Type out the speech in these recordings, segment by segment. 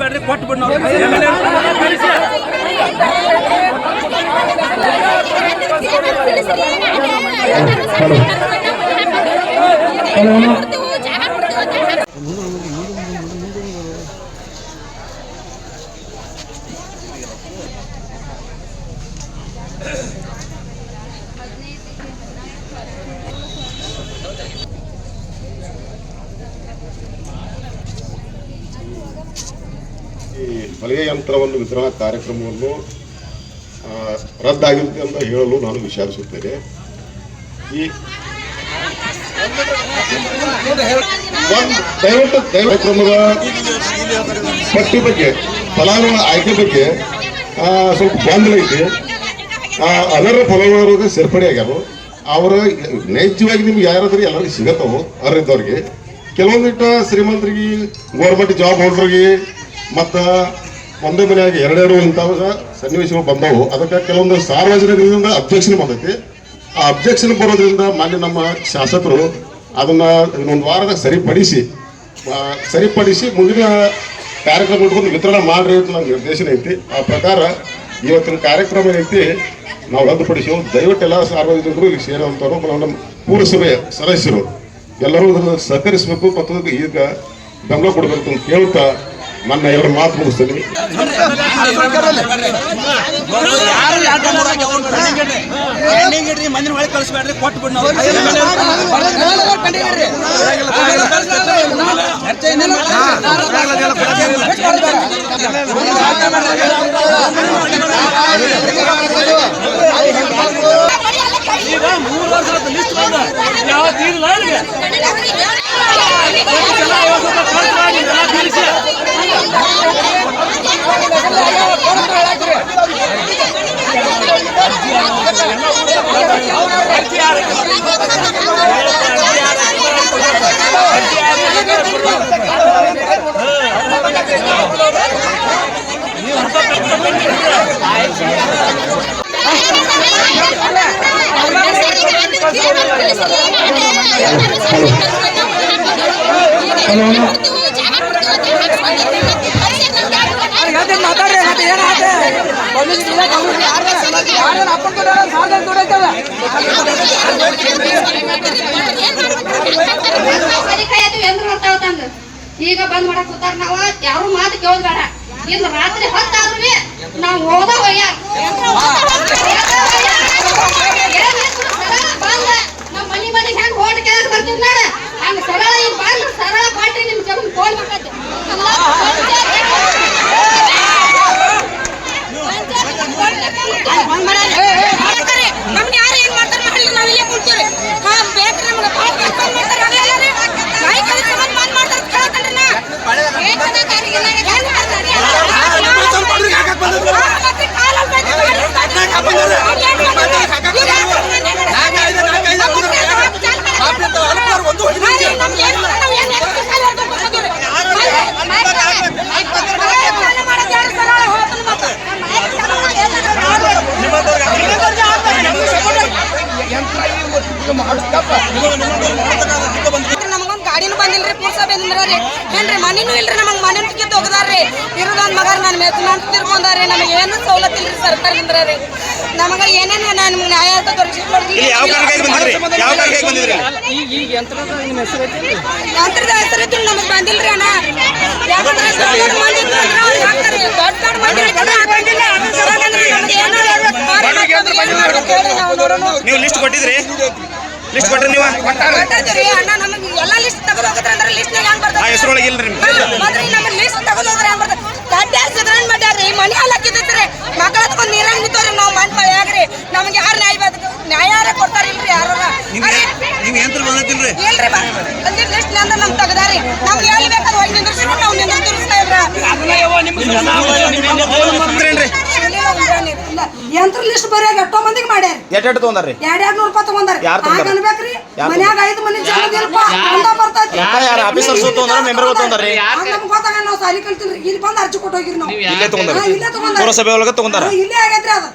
ಕಳಿಸ್ಬೇಡ್ರಿ, ಕೊಟ್ಟು ಬಿಡ್ ನಾವು ಈ ಹೊಲಿಗೆ ಯಂತ್ರವನ್ನು ವಿತರಣಾ ಕಾರ್ಯಕ್ರಮವನ್ನು ರದ್ದಾಗಿರುತ್ತೆ ಅಂತ ಹೇಳಲು ನಾನು ವಿಷಾದಿಸುತ್ತೇನೆ. ಈ ದಯವಿಟ್ಟು ಕಾರ್ಯಕ್ರಮದ ಪಟ್ಟಿ ಬಗ್ಗೆ, ಫಲಾನುಭವಿಗಳ ಆಯ್ಕೆ ಬಗ್ಗೆ ಸ್ವಲ್ಪ ಗೊಂದಲ ಐತಿ. ಅನರ್ಹ ಫಲಾನುಭವಿಗಳಿಗೆ ಸೇರ್ಪಡೆ ಆಗ್ಯಾರು. ಅವರ ನೈಜವಾಗಿ ನಿಮ್ಗೆ ಯಾರಾದ್ರೂ ಎಲ್ಲರಿಗೂ ಸಿಗತ್ತವು ಅರ್ಹದವ್ರಿಗೆ. ಕೆಲವೊಂದಿಟ್ಟು ಶ್ರೀಮಂತರಿಗೆ, ಗೌರ್ಮೆಂಟ್ ಜಾಬ್ ಹೋಲ್ಡರ್ಗೆ ಮತ್ತು ಒಂದೇ ಮನೆಯಾಗಿ ಎರಡೆರಡು ಇಂಥವಾಗ ಸನ್ನಿವೇಶಗಳು ಬಂದವು. ಅದಕ್ಕೆ ಕೆಲವೊಂದು ಸಾರ್ವಜನಿಕರಿಂದ ಅಬ್ಜೆಕ್ಷನ್ ಬಂದೈತಿ. ಆ ಅಬ್ಜೆಕ್ಷನ್ ಬರೋದ್ರಿಂದ ಮಾನ್ಯ ನಮ್ಮ ಶಾಸಕರು ಅದನ್ನ ಇನ್ನೊಂದು ವಾರದಾಗ ಸರಿಪಡಿಸಿ ಮುಂದಿನ ಕಾರ್ಯಕ್ರಮ ಇಟ್ಕೊಂಡು ವಿತರಣೆ ಮಾಡ್ರಿ ಅಂತ ನಮ್ಮ ನಿರ್ದೇಶನ ಐತಿ. ಆ ಪ್ರಕಾರ ಇವತ್ತಿನ ಕಾರ್ಯಕ್ರಮ ಏನೈತಿ ನಾವು ರದ್ದುಪಡಿಸಿ ದಯವಿಟ್ಟು ಎಲ್ಲ ಸಾರ್ವಜನಿಕರು ಇಲ್ಲಿ ಸೇರುವಂಥವ್ರು ನಮ್ಮ ಪೂರಸಭೆಯ ಸದಸ್ಯರು ಎಲ್ಲರೂ ಸಹಕರಿಸಬೇಕು ಮತ್ತು ಈಗ ಬೆಂಬಲ ಕೊಡಬೇಕು ಅಂತ ಕೇಳ್ತಾ ನನ್ನ ಎರಡು ಮಾತು ಮುಗಿಸ್ತೀನಿ. ಮಂದಿನ ಒಳಗೆ ಕಳಿಸ್ಬೇಡ್ರಿ, ಕೊಟ್ಟು ಬಿಡ್ ನಾವು ಈಗ 3 ವರ್ಷದ ಲಿಸ್ಟ್ ಬಂದ ಯಾವತ್ತು ಇಲ್ಲ ಈಗ ಬಂದ್ ಮಾಡಕ್ ಕೂತಾರ. ನಾವ ಯಾರು ಮಾತು ಕೇಳೋದ್ಬೇಡ. ಇನ್ನು ರಾತ್ರಿ ಹೊತ್ತಾದ್ರೂ ನಾವು ಓದೋಯ್ಯ ಬಂದ ನಮ್ಮ ಮನಿಗೆ ಹೆಂಗ್ ಓಟ್ ಕೇಳಕ್ ಬರ್ತೀವಿ ನೋಡ, ಹಂಗ ಸರಳ ಈಗ ಬಂದ್ ಸರಳ ಪಾಟ್ರಿ ನಿಮ್ ಜಗನ್ ಫೋನ್ ಮಾಡತ್ತೆ. ನಮ್ಗೆ ಯಾರು ಏನ್ ಮಾಡ್ತಾರ ಮಾಡಿ ನಾವ್ ಇಲ್ಲೇ ಕುಂತೀವ್ರಿ. ಬೇಕ್ರಿ ನಮ್ಗೆ ಬಂದ್ ಮಾಡ್ತಾರ ಬಂದ್ ಮಾಡ್ತಾರ ಕೇಳತ್ತಲ್ರಿ ನಾ ನಮಗೊಂದು ಗಾಡಿನೂ ಬಂದಿಲ್ರಿ. ಪುರಸಭೆ ಏನ್ರಿ ಮನಿನೂ ಇಲ್ರಿ. ನಮಗ್ ಮನೆ ಕಿತ್ತು ಹೋಗದಾರ್ರಿ. ಇರೋದೊಂದ್ ಮಗ ನನ್ನ ಮೆಚ್ಚ ತಿರ್ಕೊಂಡಾರಿ. ನಮಗೆ ಏನು ಸವಲತ್ತು ಇಲ್ರಿ ಸರ್ಕಾರದಿಂದ ರೀ. ನಮಗ ಏನೇನು ನಿಮ್ಗೆ ನ್ಯಾಯ ಅಂತ ಯಂತ್ರದ ಹೆಸರು ನಮಗ್ ಬಂದಿಲ್ರಿ ಅಣ್ಣ. ನೀವು ಲಿಸ್ಟ್ ಕೊಟ್ಟಿದ್ರಿ? ಲಿಸ್ಟ್ ಕೊಟ್ರಿ ನೀವು? ಅಣ್ಣ ನಮಗೆ ಎಲ್ಲ ಲಿಸ್ಟ್ ತಗೊಂಡ್ ಹೋಗಿದ್ರೆ ಅಂದ್ರೆ ಲಿಸ್ಟ್ ಹೆಂಗ್ ಬರ್ತದೆ? ಹೆಸರೊಳಗೆ ಇಲ್ರಿ ನಮ್ಮ ಲಿಸ್ಟ್ ತಗೊಂಡ್ ಹೋದ್ರೆ ಹೆಂಗ್ ಬರ್ತದೆ? ಸಿದ್ರಾನ್ ಮಾಡ್ಯಾರ್ರಿ. ಮನಿ ಹಾಕಿದ್ರಿ ಮಕ್ಕಳ ಹತ್ಕೊಂಡ್ ನೀರಾಗ ನಿಂತವ್ರಿ. ನಾವು ಮನ್ ಮಳೆಯಾಗ್ರಿ. ನಮ್ಗೆ ಯಾರು ನ್ಯಾಯ ಕೊಡ್ತಾರಿಲ್ರಿ ಯಾರು. ನೀವು ಯಂತ್ರ ಬಂದಿಲ್ರಿ? ಇಲ್ರಿ ಬಂದಿದ್ ಲಿಸ್ಟ್ ನಂದ್ರ ನಮ್ ತಗದಾರಿ. ನಮ್ಗೆ ಎಲ್ಲಿ ಬೇಕಾದ್ರೆ ಹೋಗಿ ನಿಂದ್ರಿಸಿ ನಾವು ನಿಂದ್ರಿ ಇಲ್ಲ ಯಂತ್ರ ಲಿಸ್ಟ್ ಬರೆಯಾಗ ಎಷ್ಟೋ ಮಂದಿಗೆ ಮಾಡ್ಯಾರ ಎಷ್ಟು ತೊಗೊಂಡ್ರಿ 200 ರೂಪಾಯಿ ತಗೊಂಡಾರ ಯಾರ್ ತಗೊಂಡಾರ? ಆಗ ಅನ್ಬೇಕ್ರಿ ಮನ್ಯಾಗ 5 ಮಂದಿ ಜಲ್ದಿಲ್ಪ ಒಂದ ಬರ್ತೈತಿ ಯಾರು ಆಫೀಸರ್ಸ್ ತೊಗೊಂಡ್ರ ಮೆಂಬರ್ ತೊಗೊಂಡ್ರಿ ನಮ್ಗೆ ಗೊತ್ತಾಗ ನಾವು ಸಾಲಿ ಕಲ್ತಿಲ್ರಿ ಇಲ್ಲಿ ಬಂದು ಅರ್ಜಿ ಕೊಟ್ಟು ಹೋಗಿರಿ ನಾವು ಇಲ್ಲೇ ತೊಗೊಂಡ್ರಿ ಇಲ್ಲೇ ತಗೊಂಡಾರ ಪುರಸಭೆ ಒಳಗೆ ತೊಗೊಂಡಾರ ಇಲ್ಲೇ ಆಗೈತ್ರಿ ಅದು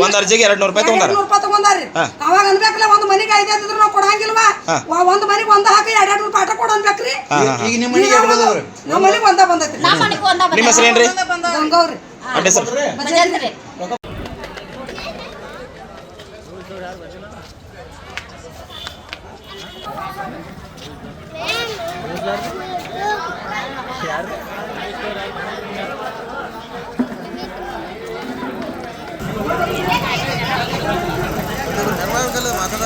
ಒಂದ್ ಅರ್ಜಿಗೆ 200 ರೂಪಾಯಿ ತೊಗೊಂಡಾರ 200 ರೂಪಾಯಿ ತಗೊಂಡಾರ್ರಿ ಅವಾಗ ಅನ್ಬೇಕಲ್ಲ ಒಂದು ಮನೆಗೆ 5 ಇದ್ರೆ ನಾವು ಕೊಡಂಗಿಲ್ವಾ ಒಂದು ಮನೆಗೆ ಒಂದ ಹಾಕಿ 200 ರೂಪಾಯಿ ಆಟ ಕೊಡು ಅನ್ಬೇಕ್ರಿ ಈಗ ನಿಮ್ಮ ಮನೆಗೆ ಎರಡು ಬಂದವ್ರಿ ನಮ್ಮ ಮನೆಗೆ ಒಂದ ಬಂದೈತ್ರಿ ನಿಮ್ಮ ಹೆಸರು ಏನ್ರಿ ಗಂಗವ್ರಿ ಅಡ್ಡಿ ಸರ್ ಬಜಲ್ರಿ ಮಾತಾಡ